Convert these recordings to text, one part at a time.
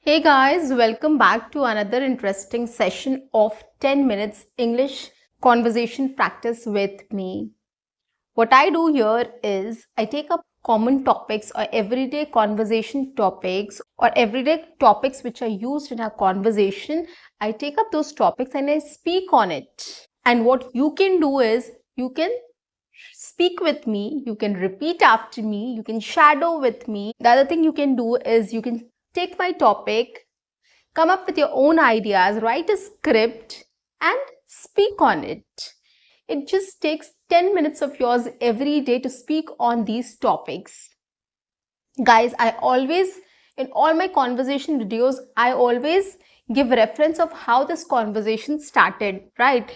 Hey guys, welcome back to another interesting session of 10 minutes English conversation practice with me. What I do here is I take up common topics or everyday conversation topics or everyday topics which are used in our conversation. I take up those topics and I speak on it. And what you can do is you can speak with me, you can repeat after me, you can shadow with me. The other thing you can do is you can take my topic, come up with your own ideas, write a script and speak on it. It just takes 10 minutes of yours every day to speak on these topics. Guys, in all my conversation videos, I always give reference of how this conversation started, right?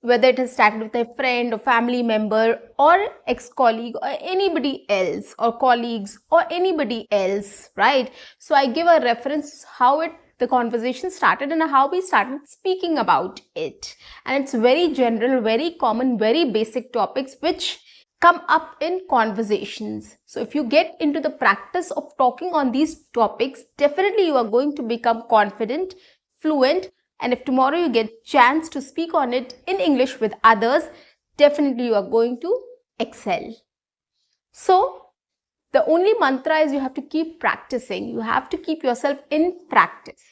Whether it has started with a friend or family member or ex-colleague or anybody else or colleagues or anybody else, right? So I give a reference how the conversation started and how we started speaking about it. And it's very general, very common, very basic topics which come up in conversations. So if you get into the practice of talking on these topics, definitely you are going to become confident, fluent, and if tomorrow you get chance to speak on it in English with others, definitely you are going to excel. So the only mantra is you have to keep practicing. You have to keep yourself in practice.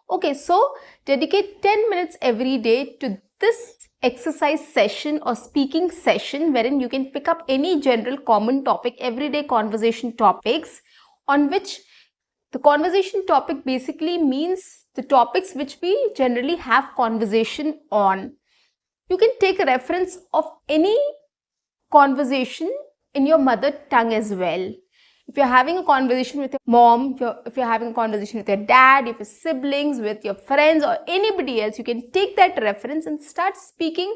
Okay, so dedicate 10 minutes every day to this exercise session or speaking session wherein you can pick up any general common topic, everyday conversation topics on which the conversation topic basically means the topics which we generally have conversation on. You can take a reference of any conversation in your mother tongue as well. If you're having a conversation with your mom, if you're having a conversation with your dad, if your siblings, with your friends or anybody else, you can take that reference and start speaking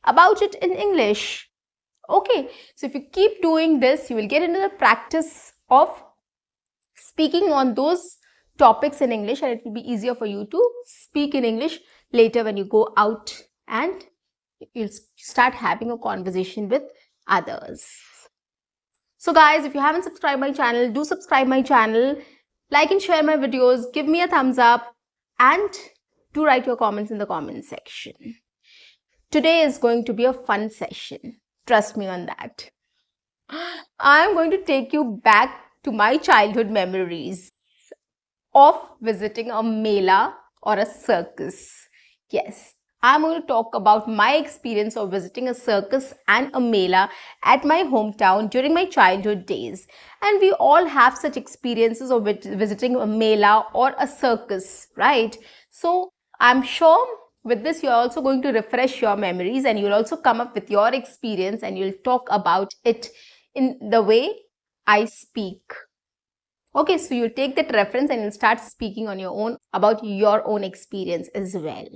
about it in English. Okay, so if you keep doing this, you will get into the practice of speaking on those topics in English and it will be easier for you to speak in English later when you go out and you'll start having a conversation with others. So guys, if you haven't subscribed my channel, do subscribe my channel, like and share my videos, give me a thumbs up and do write your comments in the comment section. Today is going to be a fun session. Trust me on that. I'm going to take you back to my childhood memories of visiting a mela or a circus. Yes, I'm going to talk about my experience of visiting a circus and a mela at my hometown during my childhood days. And we all have such experiences of visiting a mela or a circus, right? So I'm sure with this, you're also going to refresh your memories and you'll also come up with your experience and you'll talk about it in the way I speak. Okay, so you'll take that reference and you'll start speaking on your own about your own experience as well.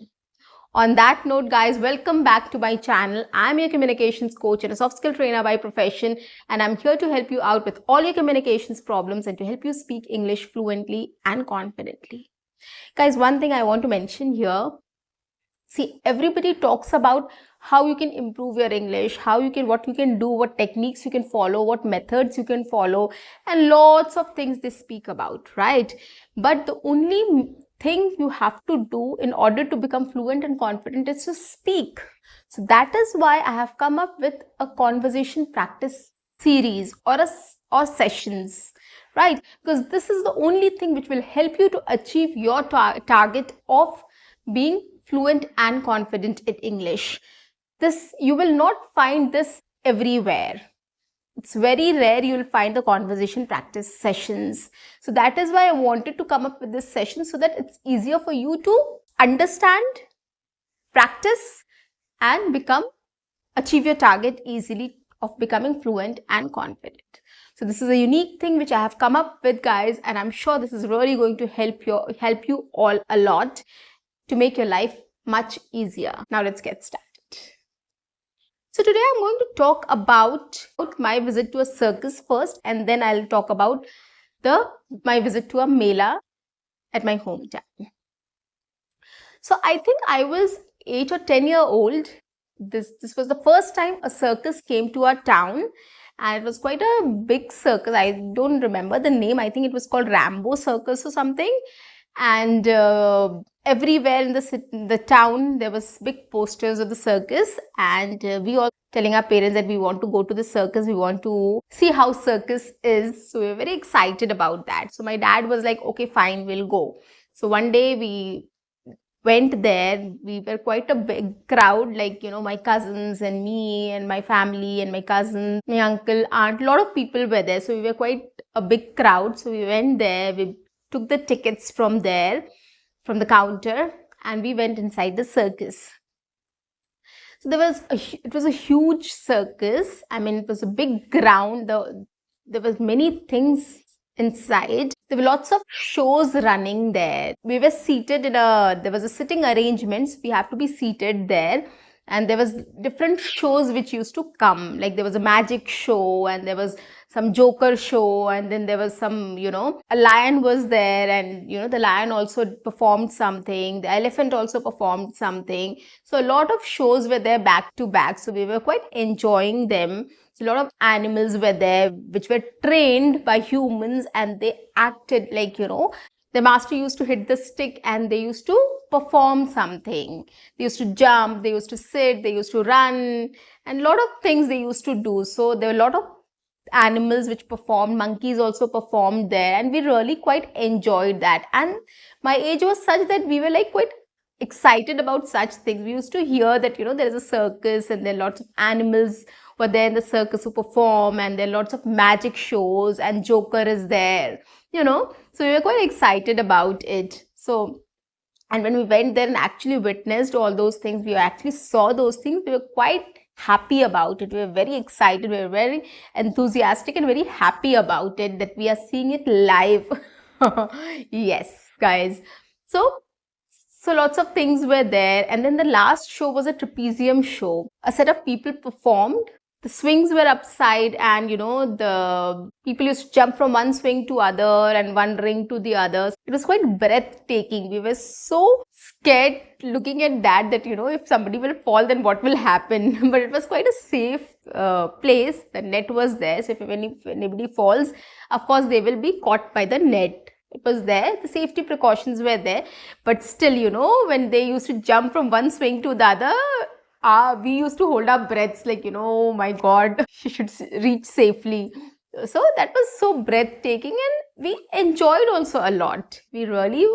On that note, guys, welcome back to my channel. I'm your communications coach and a soft skill trainer by profession, and I'm here to help you out with all your communications problems and to help you speak English fluently and confidently. Guys, one thing I want to mention here. See, everybody talks about how you can improve your English, what you can do, what techniques you can follow, what methods you can follow, and lots of things they speak about, right? But the only thing you have to do in order to become fluent and confident is to speak. So that is why I have come up with a conversation practice series or sessions, right? Because this is the only thing which will help you to achieve your target of being fluent and confident in English. You will not find this everywhere. It's very rare you will find the conversation practice sessions. So that is why I wanted to come up with this session so that it's easier for you to understand, practice and achieve your target easily of becoming fluent and confident. So this is a unique thing which I have come up with, guys, and I'm sure this is really going to help you all a lot to make your life much easier. Now let's get started. So today I'm going to talk about my visit to a circus first, and then I'll talk about my visit to a mela at my hometown. So I think I was 8 or 10 years old. This was the first time a circus came to our town, and it was quite a big circus. I don't remember the name. I think it was called Rambo Circus or something. And everywhere in the town there was big posters of the circus, and we all telling our parents that we want to go to the circus, we want to see how circus is. So we were very excited about that. So my dad was like, okay, fine, we'll go. So one day we went there. We were quite a big crowd, like, my cousins and me and my family and my cousin, my uncle, aunt, a lot of people were there. So we were quite a big crowd. So we went there, we took the tickets from there, from the counter, and we went inside the circus. So it was a huge circus. I mean, it was a big ground. There was many things inside. There were lots of shows running there. We were seated there was a sitting arrangements. We have to be seated there. And there was different shows which used to come. Like there was a magic show, and there was some Joker show, and then there was some, a lion was there, and, the lion also performed something. The elephant also performed something. So a lot of shows were there back to back. So we were quite enjoying them. So a lot of animals were there which were trained by humans, and they acted like, the master used to hit the stick and they used to perform something. They used to jump, they used to sit, they used to run, and a lot of things they used to do. So there were a lot of animals which performed. Monkeys also performed there, and we really quite enjoyed that. And my age was such that we were like quite excited about such things. We used to hear that, there is a circus and there are lots of animals were there in the circus who perform, and there are lots of magic shows, and Joker is there, so we were quite excited about it. So, and when we went there and actually witnessed all those things, we actually saw those things, we were quite happy about it. We were very excited, we were very enthusiastic and very happy about it, that we are seeing it live. Yes, guys. So lots of things were there. And then the last show was a trapezium show. A set of people performed. The swings were upside, and the people used to jump from one swing to other and one ring to the other. It was quite breathtaking. We were so scared looking at that if somebody will fall, then what will happen? But it was quite a safe place. The net was there, so if anybody falls, of course they will be caught by the net. It was there, the safety precautions were there, but still, when they used to jump from one swing to the other, we used to hold our breaths like, oh my God, she should reach safely. So that was so breathtaking, and we enjoyed also a lot. We really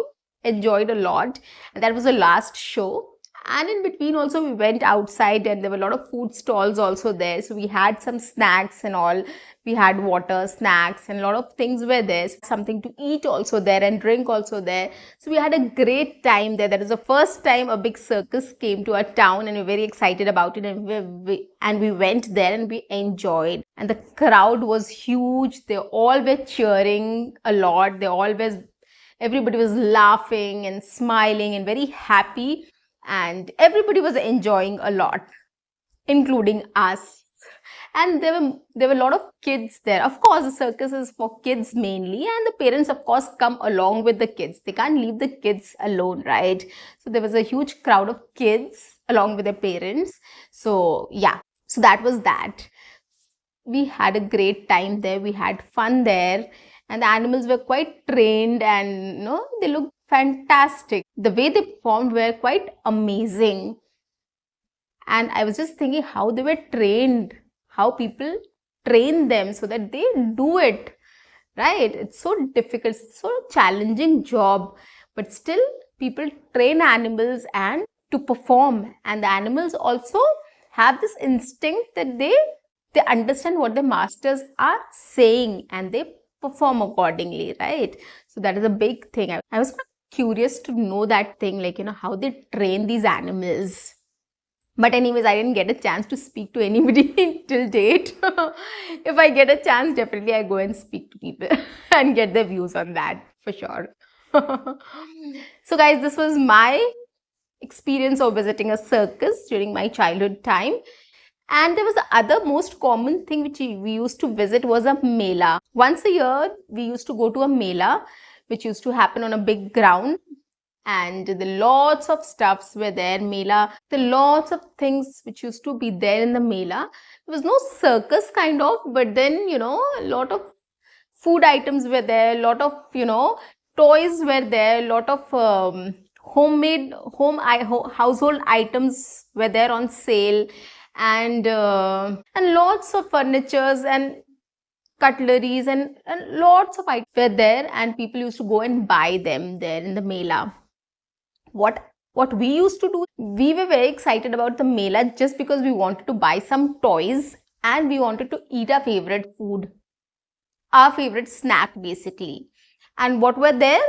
enjoyed a lot, and that was the last show. And in between also we went outside, and there were a lot of food stalls also there. So we had some snacks and all. We had water, snacks, and a lot of things were there. Something to eat also there, and drink also there. So we had a great time there. That was the first time a big circus came to our town, and we were very excited about it. And we went there and we enjoyed. And the crowd was huge. They all were cheering a lot. Everybody was laughing and smiling and very happy. And everybody was enjoying a lot, including us. And there were a lot of kids there. Of course, the circus is for kids mainly, and the parents, of course, come along with the kids. They can't leave the kids alone, right? So there was a huge crowd of kids along with their parents. So yeah, so that was that. We had a great time there. We had fun there, and the animals were quite trained, and they looked fantastic. The way they performed were quite amazing. And I was just thinking how they were trained, how people train them so that they do it, right? It's so difficult, so challenging job, but still people train animals and to perform. And the animals also have this instinct that they understand what the masters are saying, and they perform accordingly, right? So that is a big thing. I was curious to know that thing, like, how they train these animals. But anyways, I didn't get a chance to speak to anybody till date. If I get a chance, definitely I go and speak to people and get their views on that for sure. So guys, this was my experience of visiting a circus during my childhood time. And there was the other most common thing which we used to visit was a mela. Once a year, we used to go to a mela, which used to happen on a big ground. and the lots of stuffs were there. Mela, the lots of things which used to be there in the Mela. There was no circus kind of, but then, a lot of food items were there, a lot of, toys were there, a lot of homemade household items were there on sale, and lots of furnitures and cutleries and lots of items were there, and people used to go and buy them there in the Mela. What we used to do, we were very excited about the Mela just because we wanted to buy some toys and we wanted to eat our favorite food, our favorite snack basically. And what were there?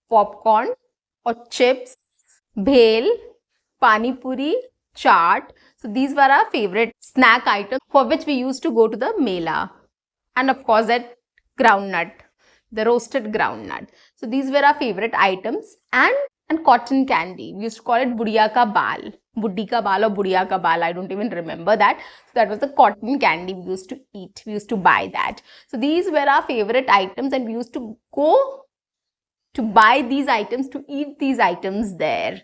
Popcorn or chips, bhel, pani puri, chaat. So these were our favorite snack items for which we used to go to the Mela. And of course that groundnut, the roasted groundnut. So these were our favorite items, and cotton candy. We used to call it budiya ka baal. Buddi ka baal or budiya ka baal. I don't even remember that. So that was the cotton candy we used to eat. We used to buy that. So these were our favorite items, and we used to go to buy these items, to eat these items there.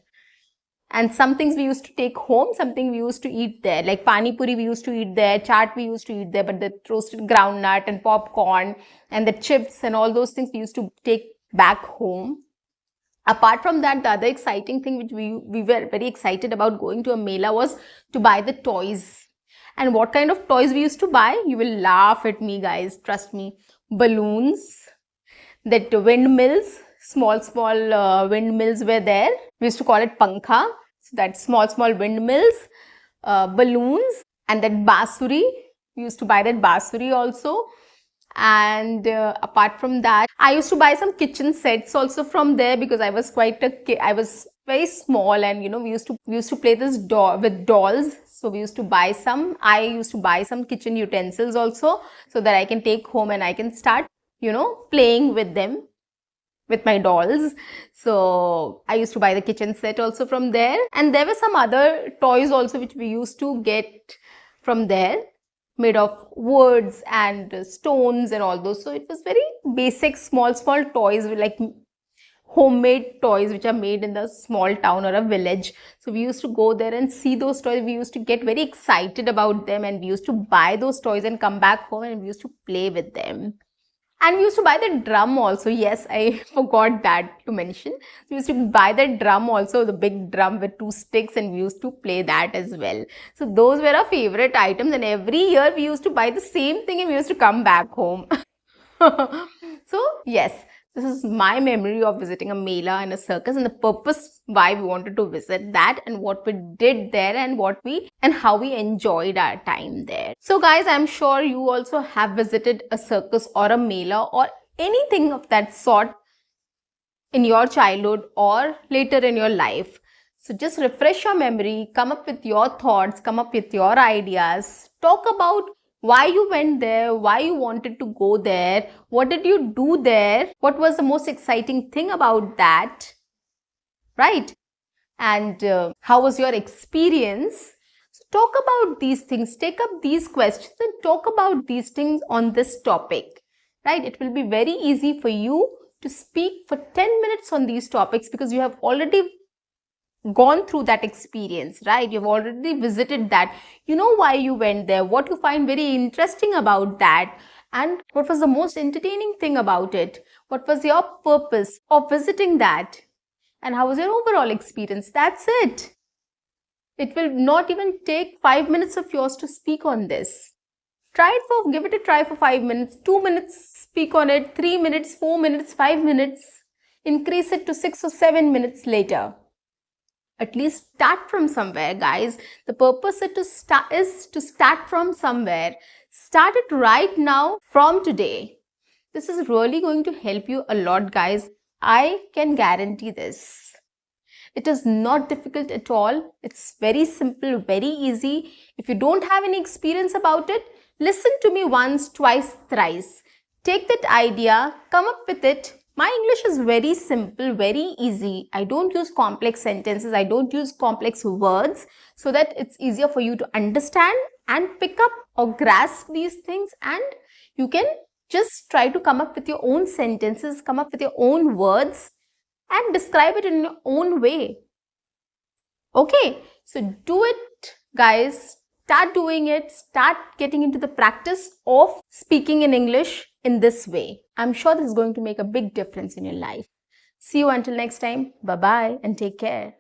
And some things we used to take home, something we used to eat there. Like pani puri we used to eat there, chaat we used to eat there, but the roasted groundnut and popcorn and the chips and all those things we used to take back home. Apart from that, the other exciting thing which we were very excited about going to a Mela was to buy the toys. And what kind of toys we used to buy? You will laugh at me, guys. Trust me. Balloons, that windmills, small windmills were there. We used to call it pankha. So that small windmills, balloons, and that basuri. We used to buy that basuri also. And apart from that, I used to buy some kitchen sets also from there, because I was quite a kid. I was very small, and we used to play this with dolls. So we used to buy some. I used to buy some kitchen utensils also, so that I can take home and I can start playing with them, with my dolls. So I used to buy the kitchen set also from there, and there were some other toys also which we used to get from there, made of woods and stones and all those. So it was very basic, small toys, like homemade toys which are made in the small town or a village. So we used to go there and see those toys. We used to get very excited about them, and we used to buy those toys and come back home and we used to play with them. And we used to buy the drum also. Yes, I forgot that to mention. We used to buy the drum also, the big drum with 2 sticks, and we used to play that as well. So those were our favorite items, and every year we used to buy the same thing and we used to come back home. So yes, this is my memory of visiting a Mela and a circus, and the purpose why we wanted to visit that, and what we did there, and how we enjoyed our time there. So guys, I'm sure you also have visited a circus or a Mela or anything of that sort in your childhood or later in your life. So just refresh your memory, come up with your thoughts, come up with your ideas, talk about why you went there, why you wanted to go there, what did you do there, what was the most exciting thing about that, right? And how was your experience? So talk about these things, take up these questions and talk about these things on this topic, right? It will be very easy for you to speak for 10 minutes on these topics, because you have already gone through that experience, right? You've already visited that. You know why you went there, what you find very interesting about that, and what was the most entertaining thing about it, what was your purpose of visiting that, and how was your overall experience. That's it. It will not even take 5 minutes of yours to speak on this. Give it a try for 5 minutes, 2 minutes, speak on it, 3 minutes, 4 minutes, 5 minutes, increase it to 6 or 7 minutes later. At least start from somewhere, guys. The purpose is to start from somewhere. Start it right now from today. This is really going to help you a lot, guys. I can guarantee this. It is not difficult at all. It's very simple, very easy. If you don't have any experience about it, listen to me once, twice, thrice. Take that idea, come up with it. My English is very simple, very easy. I don't use complex sentences. I don't use complex words, so that it's easier for you to understand and pick up or grasp these things, and you can just try to come up with your own sentences, come up with your own words, and describe it in your own way. Okay, so do it, guys. Start doing it. Start getting into the practice of speaking in English in this way. I'm sure this is going to make a big difference in your life. See you until next time. Bye-bye and take care.